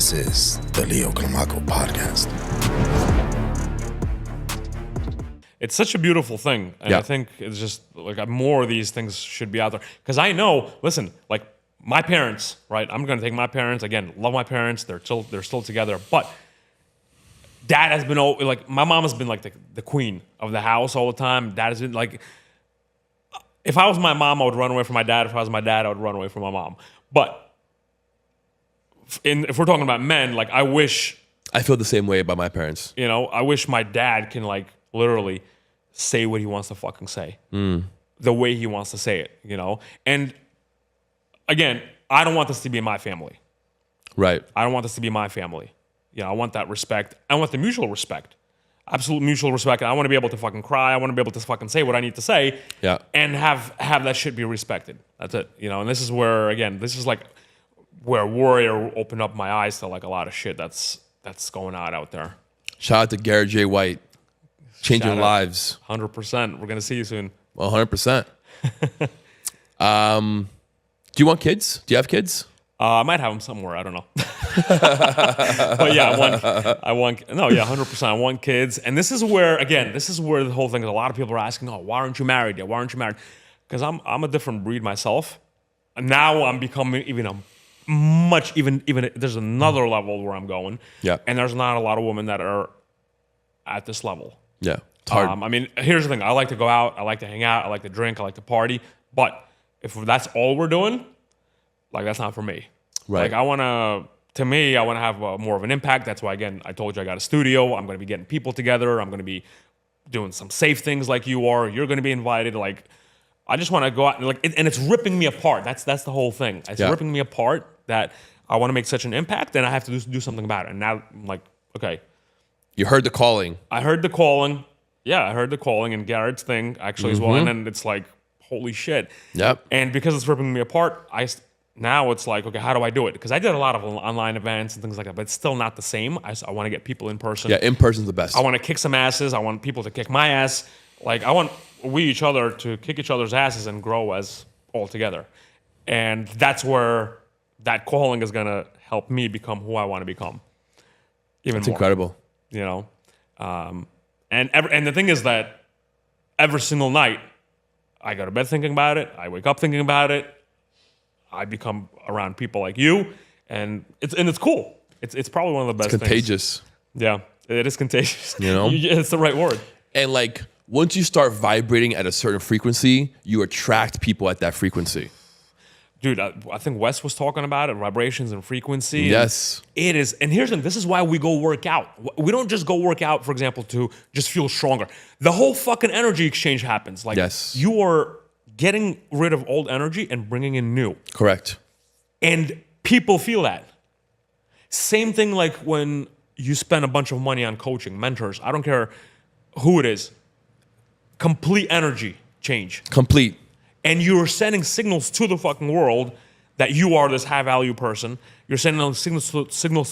This is the Leo Climaco podcast. It's such a beautiful thing. And I think it's just like more of these things should be out there. Because I know, listen, like my parents, right? I'm going to take my parents. Again, love my parents. They're still together. But dad has been, like, my mom has been like the queen of the house all the time. Dad has been like, if I was my mom, I would run away from my dad. If I was my dad, I would run away from my mom. But if we're talking about men, like I feel the same way about my parents. You know, I wish my dad can like literally say what he wants to fucking say. The way he wants to say it, you know? And again, I don't want this to be my family. Right. I don't want this to be my family. You know, I want that respect. I want the mutual respect. Absolute mutual respect. And I want to be able to fucking cry. I want to be able to fucking say what I need to say. Yeah. And have that shit be respected. That's it. You know, and this is where, again, this is like where Warrior opened up my eyes to like a lot of shit that's going on out there. Shout out to Garrett J. White. Changing lives. 100%. We're going to see you soon. 100%. Do you want kids? Do you have kids? I might have them somewhere. I don't know. But yeah, 100%. I want kids. And this is where the whole thing is. A lot of people are asking, oh, why aren't you married yet? Why aren't you married? Because I'm a different breed myself. And now I'm becoming even there's another level where I'm going. Yeah. And there's not a lot of women that are at this level. Yeah. It's hard. I mean, here's the thing. I like to go out. I like to hang out. I like to drink. I like to party. But if that's all we're doing, like, that's not for me. Right. Like, I want to have more of an impact. That's why, again, I told you I got a studio. I'm going to be getting people together. I'm going to be doing some safe things like you are. You're going to be invited. Like, I just want to go out and and it's ripping me apart. That's the whole thing. It's ripping me apart that I want to make such an impact and I have to do something about it. And now I'm like, okay. You heard the calling. I heard the calling. Yeah, I heard the calling and Garrett's thing actually as well. And then it's like, holy shit. Yep. And because it's ripping me apart, now it's like, okay, how do I do it? Because I did a lot of online events and things like that, but it's still not the same. I want to get people in person. Yeah, in person's the best. I want to kick some asses. I want people to kick my ass. Like, I want each other to kick each other's asses and grow as all together. And that's where that calling is going to help me become who I want to become. That's more. Incredible. You know? And the thing is that every single night, I go to bed thinking about it. I wake up thinking about it. I become around people like you, and it's cool. It's probably one of the best. It's contagious. Things. Yeah, it is contagious. You know, it's the right word. And like once you start vibrating at a certain frequency, you attract people at that frequency. Dude, I think Wes was talking about it, vibrations and frequency. Yes. And it is. And here's the thing. This is why we go work out. We don't just go work out, for example, to just feel stronger. The whole fucking energy exchange happens. Like, you are getting rid of old energy and bringing in new. Correct. And people feel that. Same thing like when you spend a bunch of money on coaching, mentors. I don't care who it is. Complete energy change. Complete. And you're sending signals to the fucking world that you are this high-value person. You're sending signals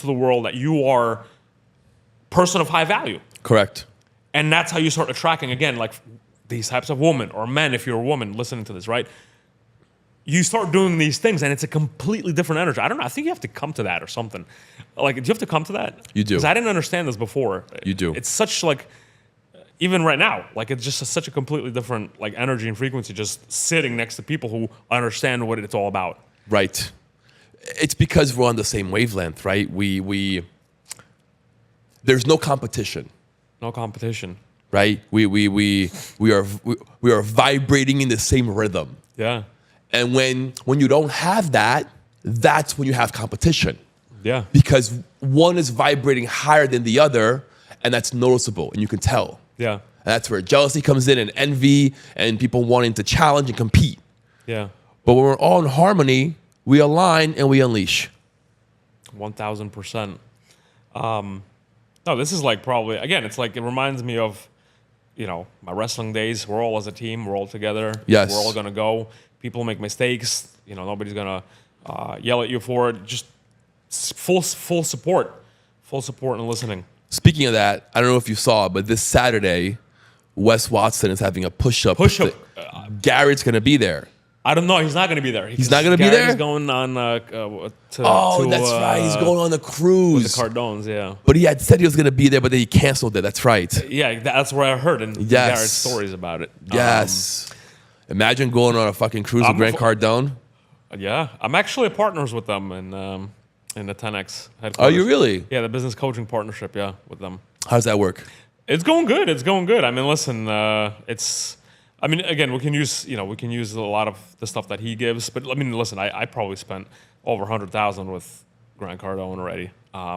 to the world that you are a person of high value. Correct. And that's how you start attracting, again, like these types of women or men, if you're a woman listening to this, right? You start doing these things, and it's a completely different energy. I don't know. I think you have to come to that or something. Like, do you have to come to that? You do. Because I didn't understand this before. You do. It's such like... Even right now, like it's just such a completely different like energy and frequency just sitting next to people who understand what it's all about. Right. It's because we're on the same wavelength, right? We there's no competition. No competition. Right? We are vibrating in the same rhythm. Yeah. And when you don't have that, that's when you have competition. Yeah. Because one is vibrating higher than the other, and that's noticeable, and you can tell. Yeah. And that's where jealousy comes in and envy and people wanting to challenge and compete. Yeah. But when we're all in harmony, we align and we unleash. 1,000%. No, this is like probably, again, it's like, it reminds me of, you know, my wrestling days. We're all as a team. We're all together. Yes. We're all going to go. People make mistakes. You know, nobody's going to yell at you for it. Just full support. Full support and listening. Speaking of that, I don't know if you saw, but this Saturday, Wes Watson is having a push-up. Push-up. Garrett's going to be there. I don't know. He's not going to be there. He's not going to be there? He's going on That's right. He's going on the cruise. With the Cardones, yeah. But he had said he was going to be there, but then he canceled it. That's right. Yeah, that's where I heard in Garrett's stories about it. Yes. Imagine going on a fucking cruise with Grant Cardone. Yeah. I'm actually partners with them in the 10X headquarters. Are you really? Yeah, the business coaching partnership, yeah, with them. How does that work? It's going good. It's going good. I mean, listen, again, we can use a lot of the stuff that he gives, but I mean, listen, I probably spent over 100,000 with Grant Cardone already,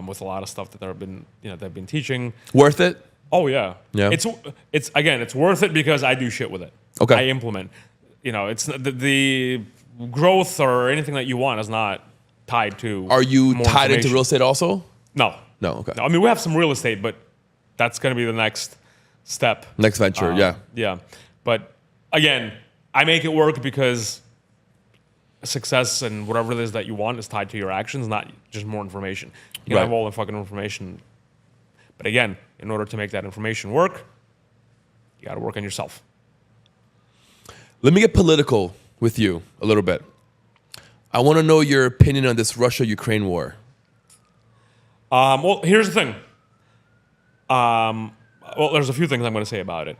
with a lot of stuff that they've been teaching. Worth it? Oh yeah. Yeah. It's worth it because I do shit with it. Okay. I implement. It's the growth or anything that you want is not tied to. Are you tied into real estate also? No. No. Okay. No, I mean, we have some real estate, but that's going to be the next step. Next venture. Yeah. Yeah. But again, I make it work because success and whatever it is that you want is tied to your actions, not just more information. You can have all the fucking information. But again, in order to make that information work, you got to work on yourself. Let me get political with you a little bit. I want to know your opinion on this Russia-Ukraine war. Well, here's the thing. Well, there's a few things I'm going to say about it.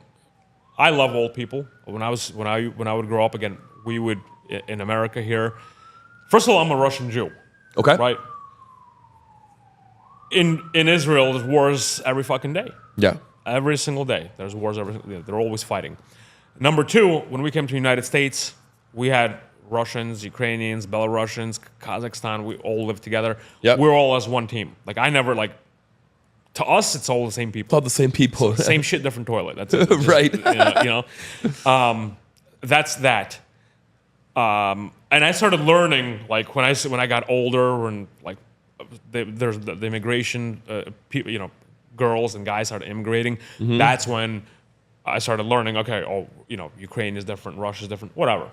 I love old people. When I would grow up, again, we would in America here. First of all, I'm a Russian Jew. Okay. Right. In Israel, there's wars every fucking day. Yeah. Every single day, there's wars. They're always fighting. Number two, when we came to the United States, we had Russians, Ukrainians, Belarusians, Kazakhstan. We all lived together. Yep. We're all as one team. Like I never like. To us, it's all the same people. It's all the same people. Same shit, different toilet. That's it. Just, right. That's that. And I started learning like when I got older and like there's the immigration people, girls and guys started immigrating. Mm-hmm. That's when I started learning. Okay, Ukraine is different, Russia's different, whatever.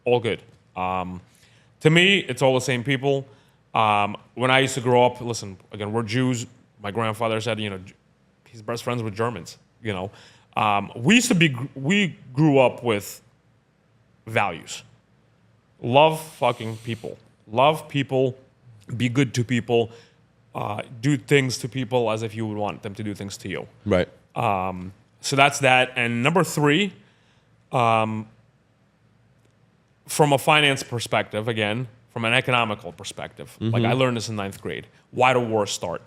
All good. To me, it's all the same people. When I used to grow up, listen, again, we're Jews. My grandfather said, he's best friends with Germans. We grew up with values. Love fucking people. Love people. Be good to people. Do things to people as if you would want them to do things to you. Right. So that's that. And number three, from a finance perspective, again, from an economical perspective, like I learned this in 9th grade. Why do wars start?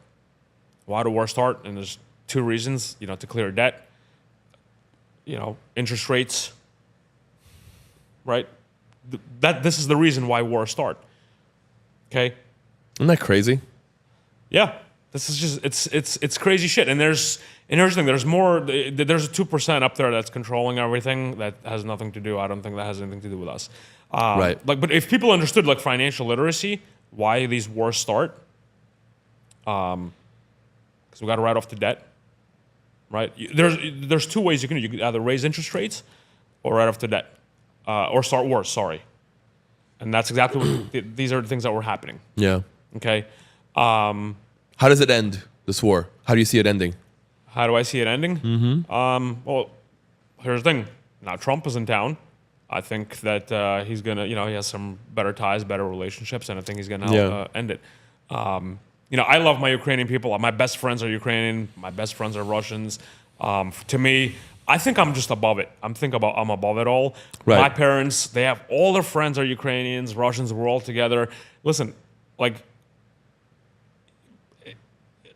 And there's two reasons, to clear debt, interest rates, right? This is the reason why wars start. Okay? Isn't that crazy? Yeah. This is just, it's crazy shit. And here's the thing, there's a 2% up there that's controlling everything that has nothing to do, I don't think that has anything to do with us. Right. But if people understood like financial literacy, why these wars start, because we got to write off the debt, right? There's two ways you can do. You can either raise interest rates or write off the debt, or start wars. Sorry, and that's exactly what these are the things that were happening. Yeah. Okay. How does it end, this war? How do you see it ending? How do I see it ending? Mm-hmm. Well, here's the thing. Now Trump is in town. I think that he's gonna, he has some better ties, better relationships, and I think he's gonna end it. I love my Ukrainian people. My best friends are Ukrainian. My best friends are Russians. To me, I think I'm just above it. I'm above it all. Right. My parents, they have all their friends are Ukrainians, Russians. We're all together. Listen, like,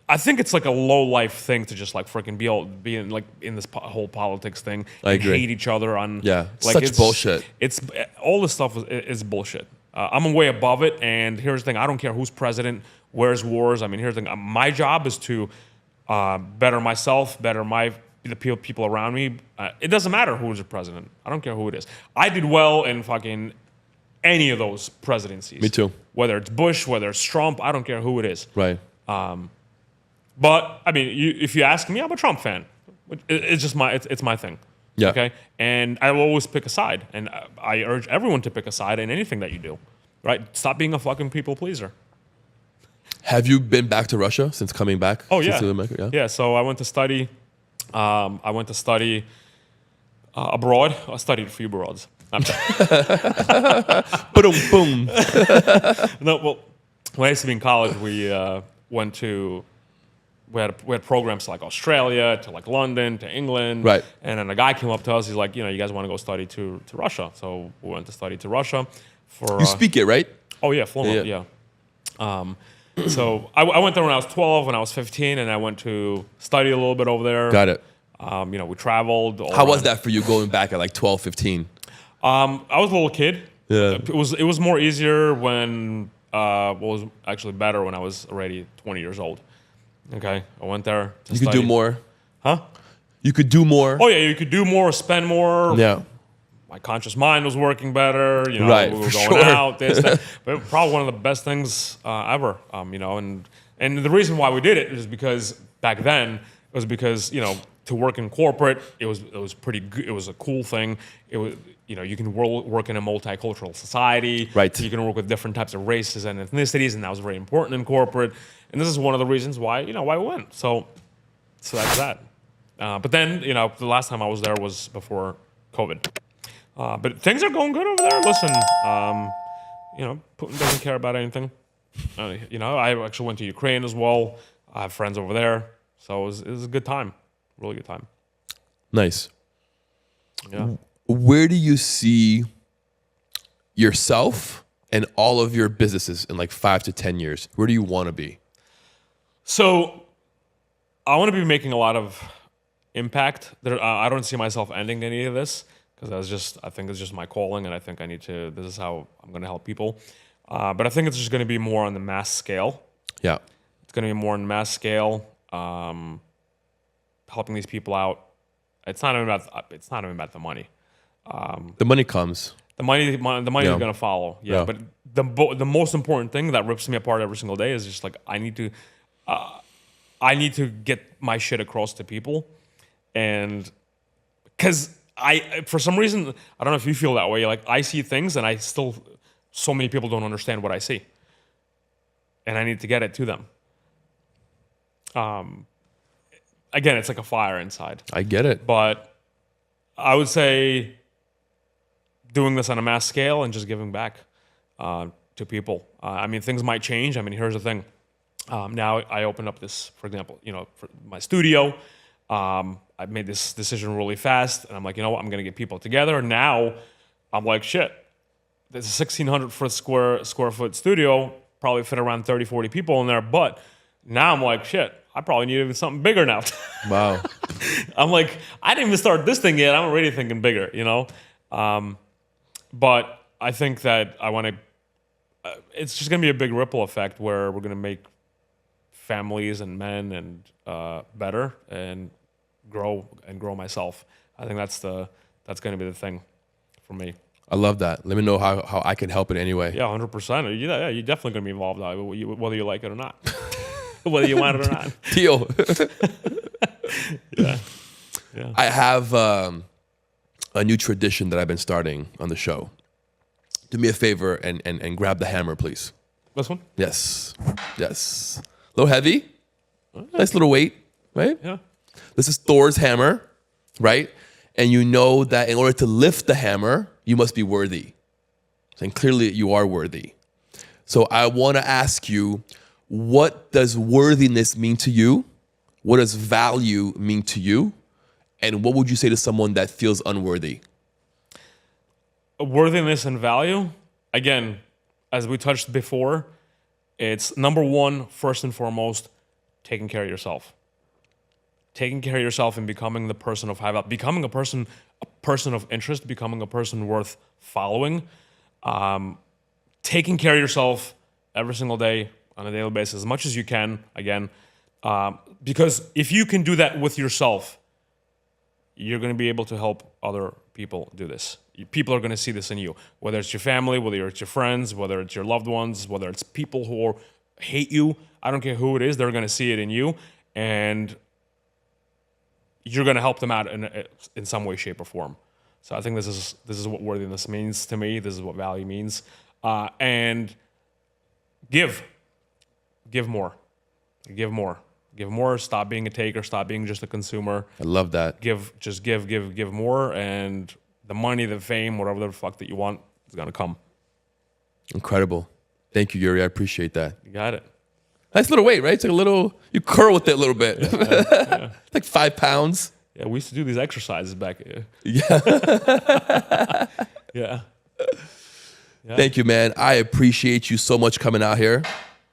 I think it's like a low life thing to just like freaking be in this whole politics thing. I agree. Hate each other on such bullshit. It's all this stuff is bullshit. I'm way above it. And here's the thing: I don't care who's president. Where's wars? I mean, here's the thing. My job is to better myself, better the people around me. It doesn't matter who's the president. I don't care who it is. I did well in fucking any of those presidencies. Me too. Whether it's Bush, whether it's Trump, I don't care who it is. Right. But I mean, if you ask me, I'm a Trump fan. It's just it's my thing. Yeah. Okay. And I will always pick a side, and I urge everyone to pick a side in anything that you do. Right. Stop being a fucking people pleaser. Have you been back to Russia since coming back? Oh yeah. Yeah. So I went to study. Abroad. I studied a few abroads. I'm Boom, boom. No, well, when I used to be in college, we went to we had programs to like Australia, to like London, to England. Right. And then a guy came up to us. He's like, you guys want to go study to Russia? So we went to study to Russia. For You speak it, right? Oh yeah, fluent. Yeah. So I went there when I was 12, when I was 15, and I went to study a little bit over there. Got it. We traveled. How was that for you going back at like 12, 15? I was a little kid. Yeah. It was more easier when was actually better when I was already 20 years old. Okay, I went there. You could do more. Huh? You could do more. Oh yeah, you could do more, spend more. Yeah. My conscious mind was working better. Right, we were for going sure. out. This, that. But probably one of the best things ever. And the reason why we did it is because back then it was because to work in corporate it was pretty good. It was a cool thing. It was you can work in a multicultural society. Right. You can work with different types of races and ethnicities, and that was very important in corporate. And this is one of the reasons why why we went. So that's that. But then the last time I was there was before COVID. But things are going good over there. Listen, Putin doesn't care about anything. I actually went to Ukraine as well. I have friends over there, so it was a good time, really good time. Nice. Yeah. Where do you see yourself and all of your businesses in like 5 to 10 years? Where do you want to be? So I want to be making a lot of impact. I don't see myself ending any of this because I think it's just my calling, and I think this is how I'm going to help people. But I think it's just going to be more on the mass scale. Yeah. It's going to be more on the mass scale, helping these people out. It's not even about the money. The money comes. The money is Yeah. going to follow. Yeah. But the most important thing that rips me apart every single day is just like I need to get my shit across to people, and because for some reason I don't know if you feel that way. Like I see things, and so many people don't understand what I see, and I need to get it to them. Again, it's like a fire inside. I get it. But I would say doing this on a mass scale and just giving back to people. Things might change. Here's the thing. Now I opened up this, for example, for my studio. I made this decision really fast, and I'm like, you know what? I'm going to get people together. Now I'm like, shit. There's a 1,600 square foot studio. Probably fit around 30, 40 people in there. But now I'm like, shit. I probably need something bigger now. Wow. I'm like, I didn't even start this thing yet. I'm already thinking bigger, But I think that I want to. It's just going to be a big ripple effect where we're going to make families and men and better and grow myself. I think that's going to be the thing for me. I love that. Let me know how I can help in any way. Yeah, 100%. Yeah, you're definitely going to be involved whether you like it or not. Whether you want it or not. Deal. Yeah. I have a new tradition that I've been starting on the show. Do me a favor and grab the hammer, please. This one? Yes. Yes. A little heavy. Nice little weight, right? Yeah. This is Thor's hammer, right? And you know that in order to lift the hammer, you must be worthy. And clearly you are worthy. So I want to ask you, what does worthiness mean to you? What does value mean to you? And what would you say to someone that feels unworthy? Worthiness and value, again, as we touched before, it's number one, first and foremost, taking care of yourself. Taking care of yourself and becoming the person of high value, becoming a person of interest, becoming a person worth following. Taking care of yourself every single day on a daily basis, as much as you can, again, because if you can do that with yourself, you're going to be able to help other people do this. People are going to see this in you, whether it's your family, whether it's your friends, whether it's your loved ones, whether it's people who hate you. I don't care who it is, they're going to see it in you, and you're going to help them out in some way, shape, or form. So I think this is what worthiness means to me. This is what value means, and give more. Stop being a taker. Stop being just a consumer. I love that. Give more, and the money, the fame, whatever the fuck that you want is gonna come. Incredible. Thank you, Yuri. I appreciate that. You got it. Nice little weight, right? It's like a little, you curl with it a little bit. It's like 5 pounds. Yeah, we used to do these exercises back. Yeah. Yeah. Thank you, man. I appreciate you so much coming out here.